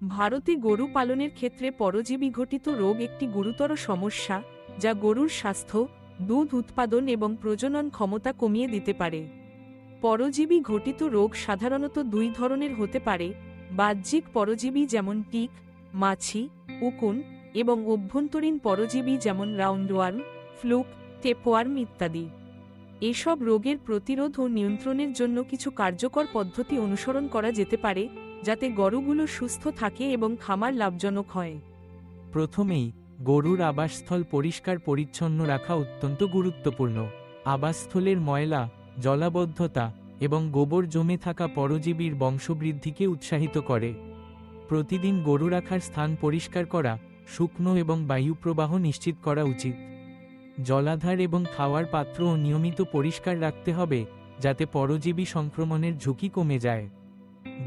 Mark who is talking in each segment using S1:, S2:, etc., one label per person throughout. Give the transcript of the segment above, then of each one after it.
S1: ভারতে গরু পালনের ক্ষেত্রে পরজীবী ঘটিত রোগ একটি গুরুতর সমস্যা, যা গরুর স্বাস্থ্য, দুধ উৎপাদন এবং প্রজনন ক্ষমতা কমিয়ে দিতে পারে। পরজীবী ঘটিত রোগ সাধারণত দুই ধরনের হতে পারে: বাহ্যিক পরজীবী যেমন টিক, মাছি, উকুন, এবং অভ্যন্তরীণ পরজীবী যেমন রাউন্ডওয়ার্ম, ফ্লুক, টেপওয়ার্ম ইত্যাদি। এসব রোগের প্রতিরোধ ও নিয়ন্ত্রণের জন্য কিছু কার্যকর পদ্ধতি অনুসরণ করা যেতে পারে, যাতে গরুগুলো সুস্থ থাকে এবং খামার লাভজনক হয়।
S2: প্রথমেই, গরুর আবাসস্থল পরিষ্কার পরিচ্ছন্ন রাখা অত্যন্ত গুরুত্বপূর্ণ। আবাসস্থলের ময়লা, জলাবদ্ধতা এবং গোবর জমে থাকা পরজীবীর বংশবৃদ্ধিকে উৎসাহিত করে। প্রতিদিন গরু রাখার স্থান পরিষ্কার করা, শুকনো এবং বায়ু প্রবাহ নিশ্চিত করা উচিত। জলাধার এবং খাওয়ার পাত্রও নিয়মিত পরিষ্কার রাখতে হবে, যাতে পরজীবী সংক্রমণের ঝুঁকি কমে যায়।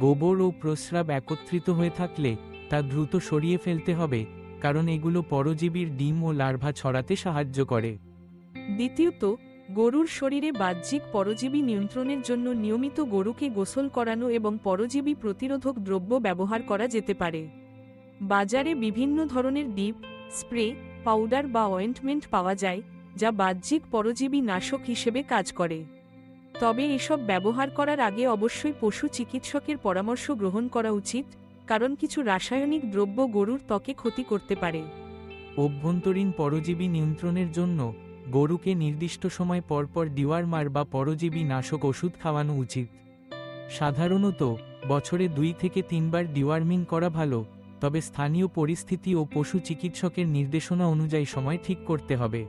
S2: গোবর ও প্রস্রাব একত্রিত হয়ে থাকলে তা দ্রুত সরিয়ে ফেলতে হবে, কারণ এগুলো পরজীবীর ডিম ও লার্ভা ছড়াতে সাহায্য করে।
S1: দ্বিতীয়ত, গরুর শরীরে বাহ্যিক পরজীবী নিয়ন্ত্রণের জন্য নিয়মিত গরুকে গোসল করানো এবং পরজীবী প্রতিরোধক দ্রব্য ব্যবহার করা যেতে পারে। বাজারে বিভিন্ন ধরনের ডিপ, স্প্রে, পাউডার বা অয়েন্টমেন্ট পাওয়া যায়, যা বাহ্যিক পরজীবী নাশক হিসেবে কাজ করে। তবে এসব ব্যবহার করার আগে অবশ্যই পশু চিকিৎসকের পরামর্শ গ্রহণ করা উচিত, কারণ কিছু রাসায়নিক দ্রব্য গরুর ত্বকে ক্ষতি করতে পারে।
S2: অভ্যন্তরীণ পরজীবী নিয়ন্ত্রণের জন্য গরুকে নির্দিষ্ট সময় পরপর ডিওয়ার্মার বা পরজীবী নাশক ওষুধ খাওয়ানো উচিত। সাধারণত বছরে 2 থেকে 3 বার ডিওয়ার্মিং করা ভালো, তবে স্থানীয় পরিস্থিতি ও পশু চিকিৎসকের নির্দেশনা অনুযায়ী সময় ঠিক করতে হবে।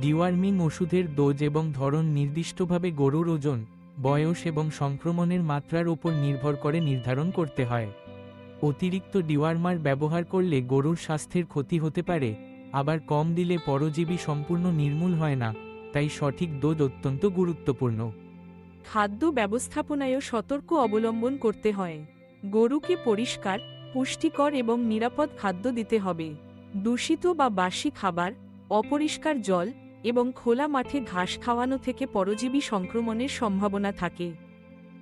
S2: ডিওয়ার্মিং ওষুধের ডোজ এবং ধরন নির্দিষ্টভাবে গরুর ওজন, বয়স এবং সংক্রমণের মাত্রার উপর নির্ভর করে নির্ধারণ করতে হয়। অতিরিক্ত ডিওয়ার্মার ব্যবহার করলে গরুর স্বাস্থ্যের ক্ষতি হতে পারে, আবার কম দিলে পরজীবী সম্পূর্ণ নির্মূল হয় না, তাই সঠিক ডোজ অত্যন্ত গুরুত্বপূর্ণ।
S1: খাদ্য ব্যবস্থাপনায়ও সতর্ক অবলম্বন করতে হয়। গরুকে পরিষ্কার, পুষ্টিকর এবং নিরাপদ খাদ্য দিতে হবে। দূষিত বা বাসি খাবার, অপরিষ্কার জল এবং খোলা মাঠে ঘাস খাওয়ানো থেকে পরজীবী সংক্রমণের সম্ভাবনা থাকে।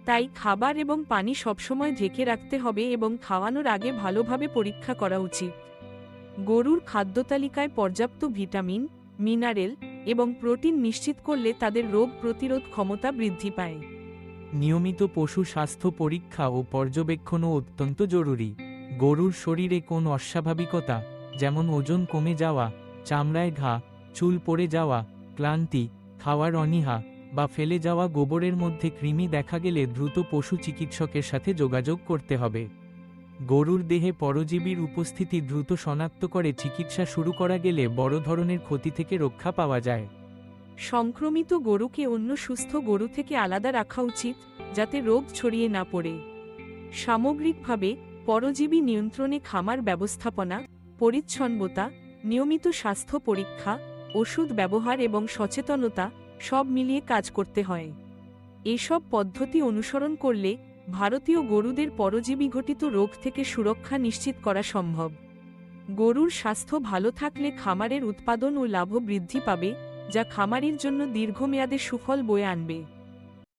S1: তাই খাবার এবং পানি সবসময় ঢেকে রাখতে হবে এবং খাওয়ানোর আগে ভালোভাবে পরীক্ষা করা উচিত। গরুর খাদ্যতালিকায় পর্যাপ্ত ভিটামিন, মিনারেল এবং প্রোটিন নিশ্চিত করলে তাদের রোগ প্রতিরোধ ক্ষমতা বৃদ্ধি পায়।
S2: নিয়মিত পশু স্বাস্থ্য পরীক্ষা ও পর্যবেক্ষণও অত্যন্ত জরুরি। গরুর শরীরে কোন অস্বাভাবিকতা, যেমন ওজন কমে যাওয়া, চামড়ায় ঘা, চুল পড়ে যাওয়া, ক্লান্তি, খাওয়ার অনীহা বা ফেলে যাওয়া গোবরের মধ্যে কৃমি দেখা গেলে দ্রুত পশু চিকিৎসকের সাথে যোগাযোগ করতে হবে। গরুর দেহে পরজীবীর উপস্থিতি দ্রুত শনাক্ত করে চিকিৎসা শুরু করা গেলে বড় ধরনের ক্ষতি থেকে রক্ষা পাওয়া যায়।
S1: সংক্রমিত গরুকে অন্য সুস্থ গরু থেকে আলাদা রাখা উচিত, যাতে রোগ ছড়িয়ে না পড়ে। সামগ্রিকভাবে, পরজীবী নিয়ন্ত্রণে খামার ব্যবস্থাপনা, পরিচ্ছন্নতা, নিয়মিত স্বাস্থ্য পরীক্ষা, ওষুধ ব্যবহার এবং সচেতনতা সব মিলিয়ে কাজ করতে হয়। এসব পদ্ধতি অনুসরণ করলে ভারতীয় গরুদের পরজীবী ঘটিত রোগ থেকে সুরক্ষা নিশ্চিত করা সম্ভব। গরুর স্বাস্থ্য ভালো থাকলে খামারের উৎপাদন ও লাভও বৃদ্ধি পাবে, যা খামারির জন্য দীর্ঘমেয়াদে সুফল বয়ে আনবে।